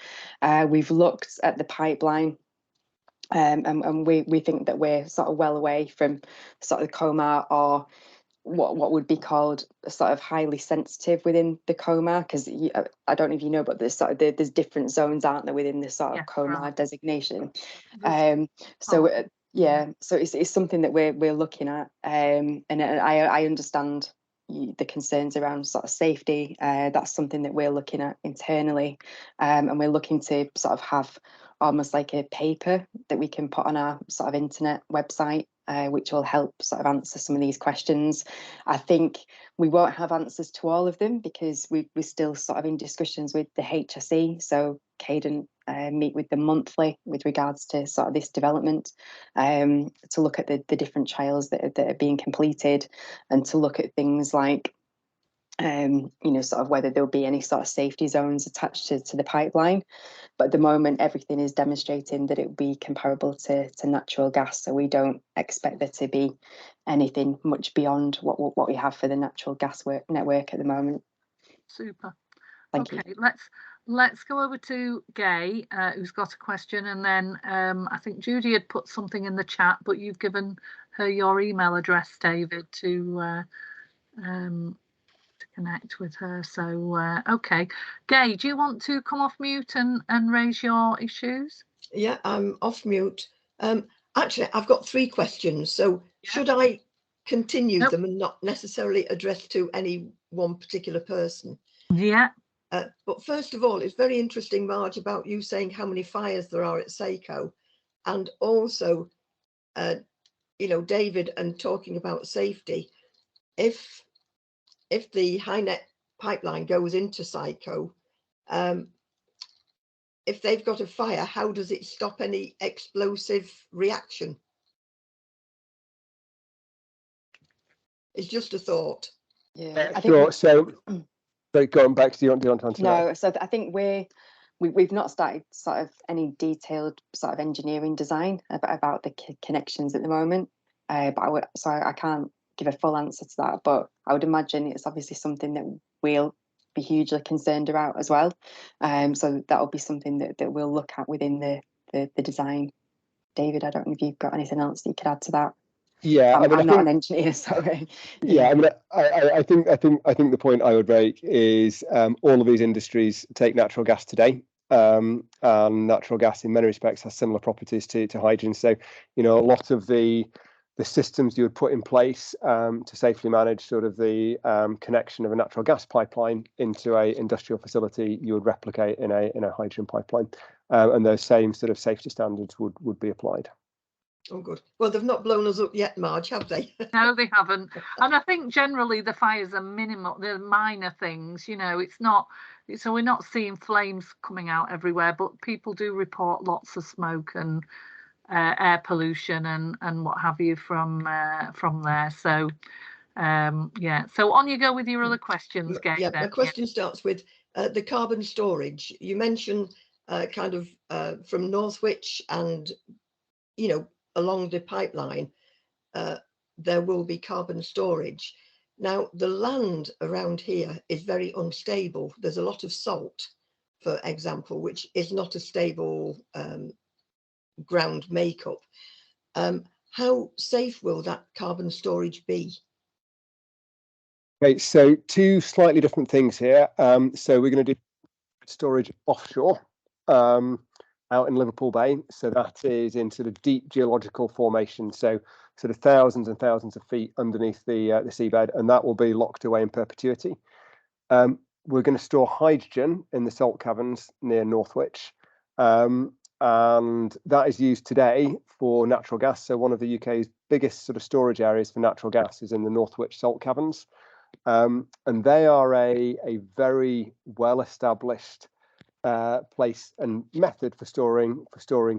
We've looked at the pipeline. And we think that we're sort of well away from sort of the coma, or what would be called sort of highly sensitive within the coma, because I don't know if you know, but there's different zones, aren't there, within the sort of coma designation. So it's something that we're looking at, and I understand the concerns around sort of safety. That's something that we're looking at internally, and we're looking to sort of have almost like a paper that we can put on our sort of internet website, which will help sort of answer some of these questions. I think we won't have answers to all of them because we're still sort of in discussions with the HSE. So Cadent meet with them monthly with regards to sort of this development, to look at the different trials that are being completed, and to look at things like sort of whether there'll be any sort of safety zones attached to the pipeline. But at the moment, everything is demonstrating that it will be comparable to natural gas. So we don't expect there to be anything much beyond what we have for the natural gas network at the moment. Super. Thank you. Let's go over to Gay, who's got a question, and then I think Judy had put something in the chat, but you've given her your email address, David, to connect with her. So okay, Gay, do you want to come off mute and raise your issues? Yeah, I'm off mute. Actually, I've got 3 questions. So should I continue them and not necessarily address to any one particular person? Yeah. But first of all, it's very interesting, Marge, about you saying how many fires there are at Saco, and also, David, and talking about safety. If the HyNet pipeline goes into Saco, if they've got a fire, how does it stop any explosive reaction? It's just a thought. Yeah, I Sure. think So going back to, do you want to answer that? no. So I think we've not started sort of any detailed sort of engineering design about the connections at the moment. But I can't give a full answer to that. But I would imagine it's obviously something that we'll be hugely concerned about as well. So that will be something that we'll look at within the design. David, I don't know if you've got anything else that you could add to that. Yeah, I'm, I mean, I'm not an engineer, sorry. yeah, I mean, I think the point I would make is all of these industries take natural gas today, and natural gas in many respects has similar properties to hydrogen. So, you know, a lot of the systems you would put in place to safely manage sort of the connection of a natural gas pipeline into a industrial facility, you would replicate in a hydrogen pipeline, and those same sort of safety standards would be applied. Oh, good. Well, they've not blown us up yet, Marge, have they? No, they haven't. And I think generally the fires are minimal, they're minor things, you know, it's not, so we're not seeing flames coming out everywhere, but people do report lots of smoke and air pollution and what have you from there. So, yeah. So on you go with your other questions, Gay. Yeah, my question starts with the carbon storage. You mentioned kind of from Northwich and, you know, along the pipeline, there will be carbon storage. Now, the land around here is very unstable. There's a lot of salt, for example, which is not a stable ground makeup. How safe will that carbon storage be? Okay, so two slightly different things here. So we're going to do storage offshore, out in Liverpool Bay. So that is in sort of deep geological formation. So sort of thousands and thousands of feet underneath the seabed, and that will be locked away in perpetuity. We're going to store hydrogen in the salt caverns near Northwich, and that is used today for natural gas. So one of the UK's biggest sort of storage areas for natural gas is in the Northwich salt caverns, and they are a very well established place and method for storing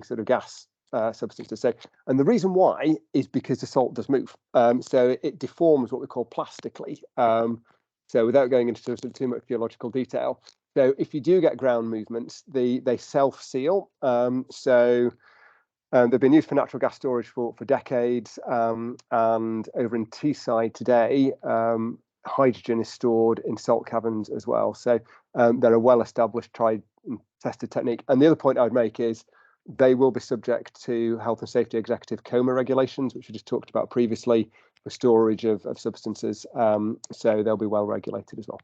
sort of gas substances. So, and the reason why is because the salt does move. So it deforms what we call plastically. So without going into sort of too much geological detail, so if you do get ground movements, they self-seal. So they've been used for natural gas storage for decades, and over in Teesside today, hydrogen is stored in salt caverns as well. So they're a well-established, tried and tested technique. And the other point I would make is they will be subject to Health and Safety Executive COMA regulations, which we just talked about previously, for storage of substances. So they'll be well regulated as well.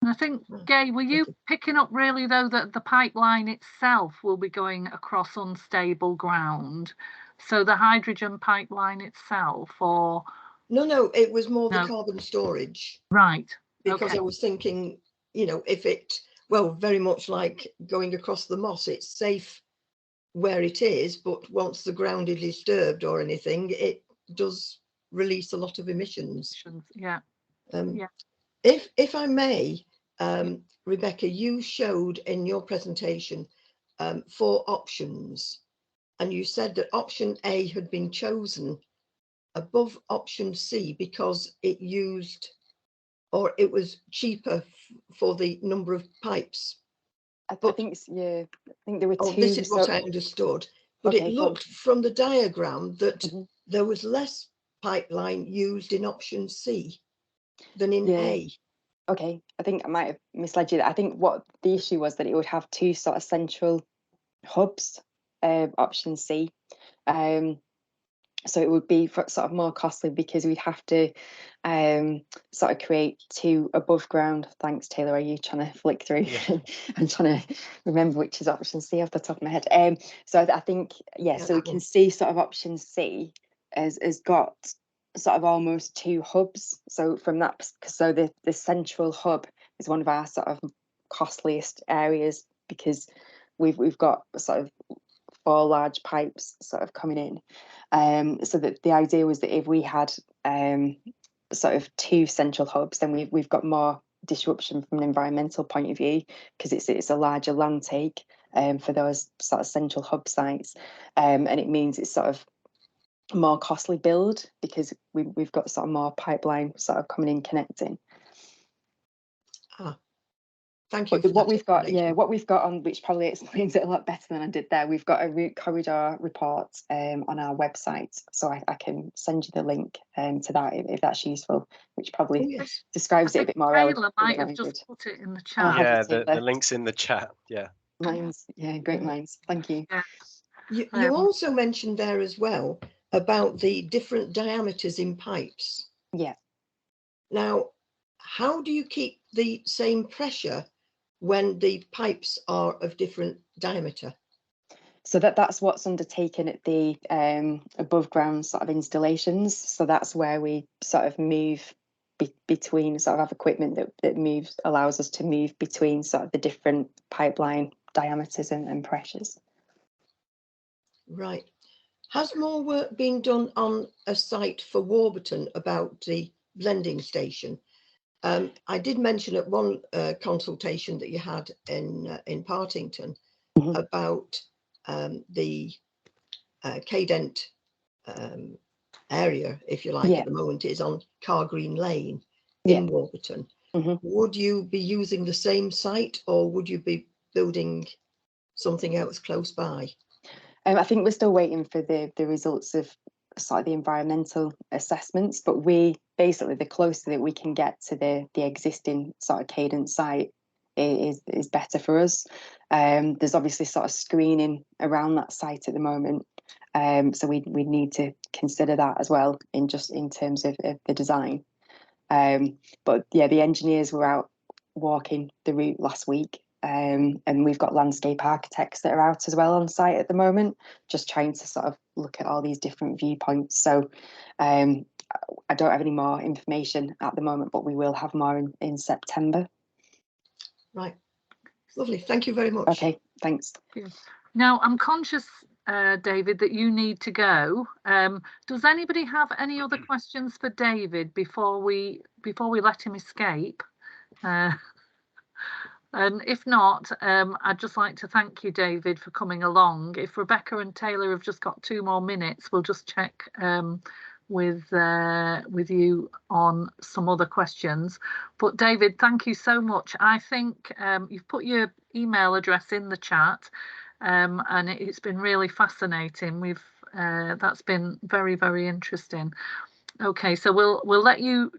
And I think, Gay, were you picking up really, though, that the pipeline itself will be going across unstable ground? So the hydrogen pipeline itself, or? No, it was more the carbon storage. Right. Because okay. I was thinking, you know, if it, well, very much like going across the moss, it's safe where it is, but once the ground is disturbed or anything, it does release a lot of emissions. Yeah. Yeah. If I may, Rebecca, you showed in your presentation 4 options, and you said that option A had been chosen above option C because it used, or it was cheaper for the number of pipes. I think I think there were 2. This is what I understood, but okay, it looked from the diagram that there was less pipeline used in option C than in A. Okay, I think I might have misled you. I think what the issue was that it would have 2 sort of central hubs, option C. So it would be sort of more costly because we'd have to sort of create 2 above ground. Thanks, Taylor. Are you trying to flick through? Yeah. I'm trying to remember which is option C off the top of my head. So I think, so we can see sort of option C has got sort of almost 2 hubs. So from that, so the central hub is one of our sort of costliest areas because we've got sort of 4 large pipes sort of coming in. So that the idea was that if we had sort of 2 central hubs, then we've got more disruption from an environmental point of view because it's a larger land take. for those sort of central hub sites, and it means it's sort of a more costly build because we've got sort of more pipeline sort of coming in connecting. Thank you. But what we've got on, which probably explains it a lot better than I did there, we've got a route corridor report on our website, so I can send you the link to that if that's useful, which probably describes it a bit more. Taylor might have just put it in the chat. Yeah, the link's in the chat. Yeah. Great minds. Thank you. Yeah. You also mentioned there as well about the different diameters in pipes. Yeah. Now, how do you keep the same pressure when the pipes are of different diameter? So that's what's undertaken at the above ground sort of installations. So that's where we sort of move between, sort of have equipment that allows us to move between sort of the different pipeline diameters and pressures. Right. Has more work been done on a site for Warburton about the blending station? I did mention at one consultation that you had in Partington about the Cadent area, if you like, at the moment is on Car Green Lane in Warburton. Would you be using the same site, or would you be building something else close by? I think we're still waiting for the results of sort of the environmental assessments, but we basically, the closer that we can get to the existing sort of Cadent site is better for us. There's obviously sort of screening around that site at the moment, so we need to consider that as well in terms of the design. But yeah, the engineers were out walking the route last week. And we've got landscape architects that are out as well on site at the moment, just trying to sort of look at all these different viewpoints. So I don't have any more information at the moment, but we will have more in September. Right. Lovely. Thank you very much. Okay, thanks. Now, I'm conscious, David, that you need to go. Does anybody have any other questions for David before we let him escape? And if not, I'd just like to thank you, David, for coming along. If Rebecca and Taylor have just got 2 more minutes, we'll just check with you on some other questions. But David, thank you so much. I think you've put your email address in the chat, and it's been really fascinating. That's been very, very interesting. Okay, so we'll let you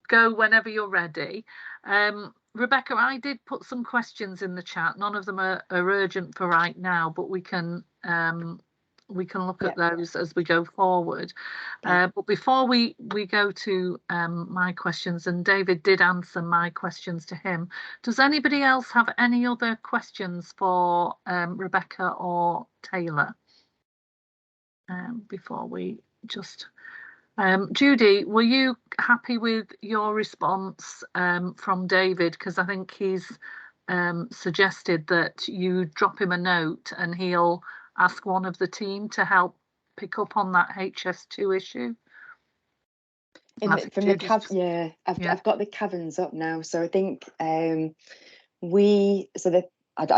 go whenever you're ready. Rebecca, I did put some questions in the chat. None of them are urgent for right now, but we can look at those as we go forward. But before we go to my questions, and David did answer my questions to him, does anybody else have any other questions for Rebecca or Taylor before we just... Judy, were you happy with your response from David? Because I think he's suggested that you drop him a note and he'll ask one of the team to help pick up on that HS2 issue. I've got the caverns up now, so I think I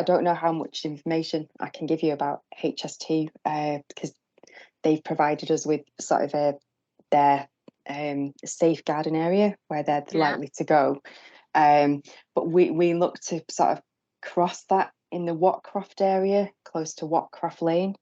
don't know how much information I can give you about HS2 because they've provided us with sort of their safeguarding area where they're likely to go, but we look to sort of cross that in the Watcroft area, close to Watcroft Lane,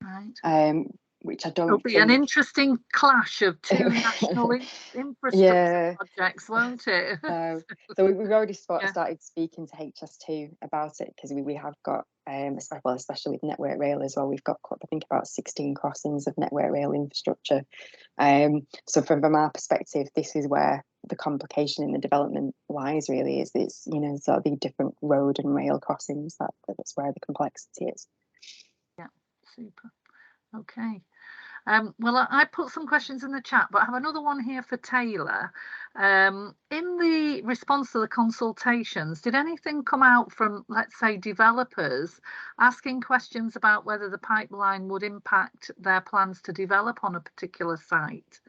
right? Which I don't. It'll be an interesting clash of 2 national infrastructure projects, won't it? So we've already started speaking to HS2 about it, because we have got, especially with Network Rail as well, we've got, I think, about 16 crossings of Network Rail infrastructure. So from our perspective, this is where the complication in the development lies, really, is this, sort of the different road and rail crossings. That's where the complexity is. Yeah, super. Okay. Well, I put some questions in the chat, but I have another one here for Taylor. In the response to the consultations, did anything come out from, let's say, developers asking questions about whether the pipeline would impact their plans to develop on a particular site?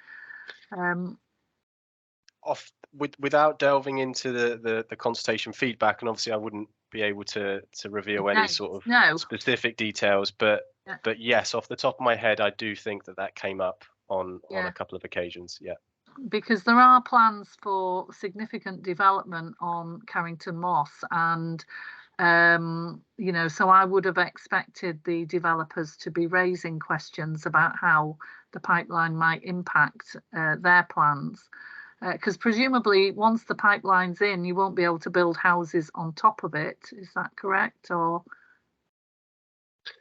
Without delving into the consultation feedback, and obviously I wouldn't be able to reveal any Names, sort of no. specific details, but Yeah. yes, off the top of my head, I do think that came up on Yeah. a couple of occasions. Yeah. Because there are plans for significant development on Carrington Moss, and you know, so I would have expected the developers to be raising questions about how the pipeline might impact their plans, because presumably once the pipeline's in, you won't be able to build houses on top of it. Is that correct? Or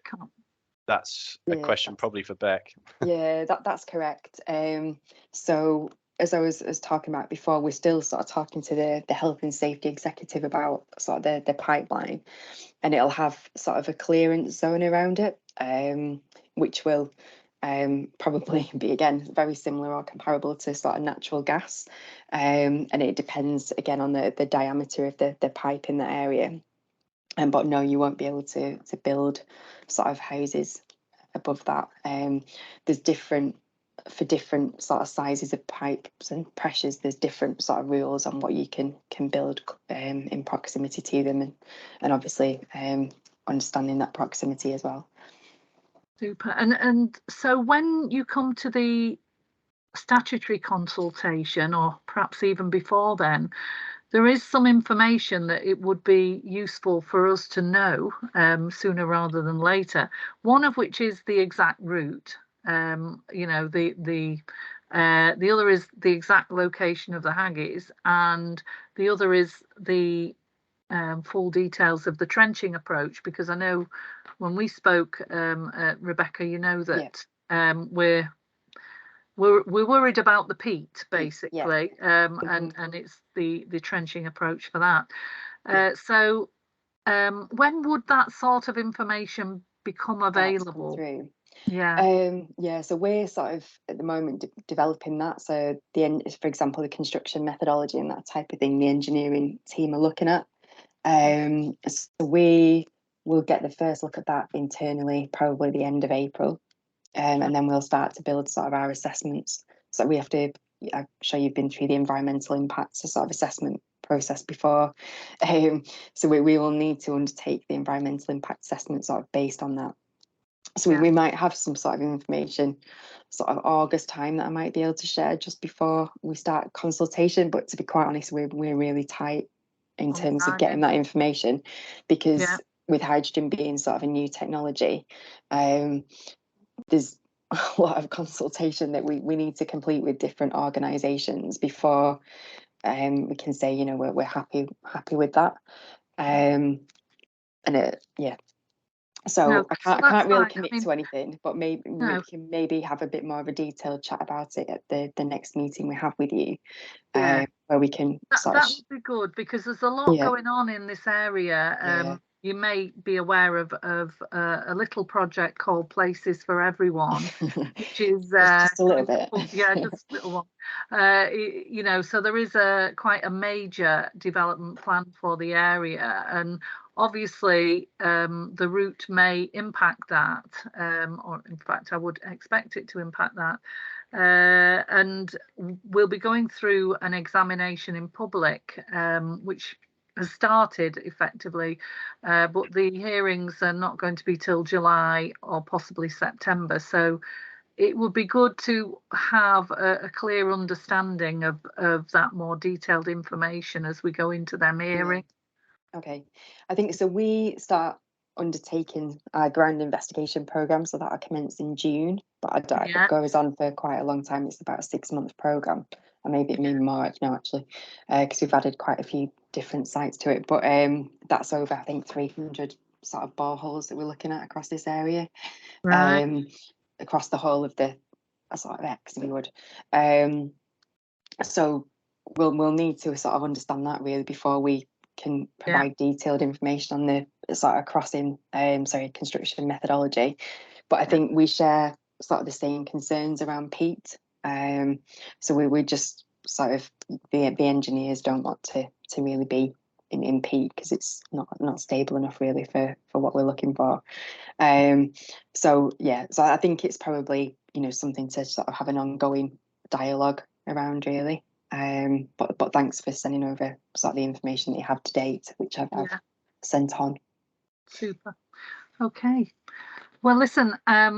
can't... That's a question probably for Beck. Yeah, that's correct. So as I was talking about before, we're still sort of talking to the health and safety executive about sort of the pipeline, and it'll have sort of a clearance zone around it, which will probably be, again, very similar or comparable to sort of natural gas, and it depends again on the diameter of the pipe in that area. But no, you won't be able to build sort of houses above that. There's different sort of sizes of pipes and pressures. There's different sort of rules on what you can build in proximity to them, and obviously understanding that proximity as well. Super. And so when you come to the statutory consultation, or perhaps even before then, there is some information that it would be useful for us to know sooner rather than later. One of which is the exact route. You know, the other is the exact location of the haggies, and the other is the full details of the trenching approach. Because I know when we spoke, Rebecca, you know that we're worried about the peat, basically, and it's the trenching approach for that. So when would that sort of information become available? Yeah, so we're sort of at the moment developing that. So for example, the construction methodology and that type of thing, the engineering team are looking at. So we will get the first look at that internally, probably the end of April. And then we'll start to build sort of our assessments. So we have to, I'm sure you've been through the environmental impacts sort of assessment process before. So we will need to undertake the environmental impact assessment sort of based on that. So we might have some sort of information sort of August time that I might be able to share just before we start consultation. But to be quite honest, we're really tight in terms of getting that information, because with hydrogen being sort of a new technology, there's a lot of consultation that we need to complete with different organisations before we can say, you know, we're happy with that. So I can't really commit to anything, but maybe we can maybe have a bit more of a detailed chat about it at the next meeting we have with you, where we can. That would be good, because there's a lot going on in this area. You may be aware of a little project called Places for Everyone, which is just a little bit. Just a little one. You know, so there is quite a major development plan for the area, and obviously the route may impact that, or in fact I would expect it to impact that. And we'll be going through an examination in public, which has started effectively, but the hearings are not going to be till July or possibly September. So it would be good to have a clear understanding of that more detailed information as we go into them hearing. Okay, I think so. We start undertaking our ground investigation programme, so that commenced in June, but it goes on for quite a long time. It's about a 6-month programme, or maybe more now, actually, because we've added quite a few different sites to it. But that's over, I think, 300 sort of boreholes that we're looking at across this area, across the whole of the sort of X, we would. So we'll need to sort of understand that really before we can provide detailed information on the sort of construction methodology. But I think we share sort of the same concerns around peat. So we just sort of, the engineers don't want to really be in peat, because it's not stable enough really for what we're looking for. So I think it's probably, you know, something to sort of have an ongoing dialogue around really. But thanks for sending over sort of the information that you have to date, which I've sent on. Super. Okay. Well, listen, I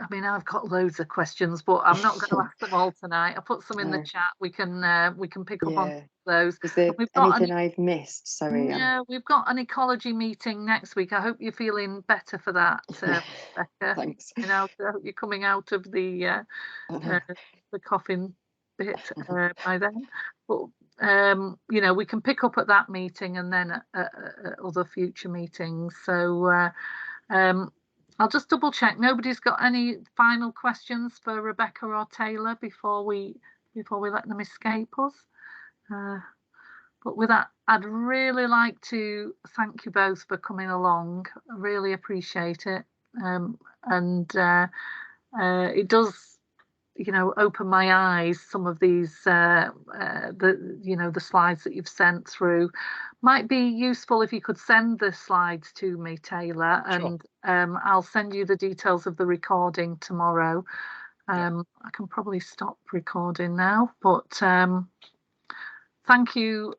mean, I've got loads of questions, but I'm not going to ask them all tonight. I put some in the No. chat. We can pick up on Yeah. those. Is there We've got anything I've missed? Sorry. yeah, we've got an ecology meeting next week. I hope you're feeling better for that, Becca. Thanks. You know, I hope you're coming out of the coughing bit by then. But you know, we can pick up at that meeting and then at other future meetings. So I'll just double check. Nobody's got any final questions for Rebecca or Taylor before we let them escape us. But with that, I'd really like to thank you both for coming along. I really appreciate it. And it does, you know, open my eyes. Some of these, the slides that you've sent through might be useful if you could send the slides to me, Taylor, and I'll send you the details of the recording tomorrow. I can probably stop recording now, but thank you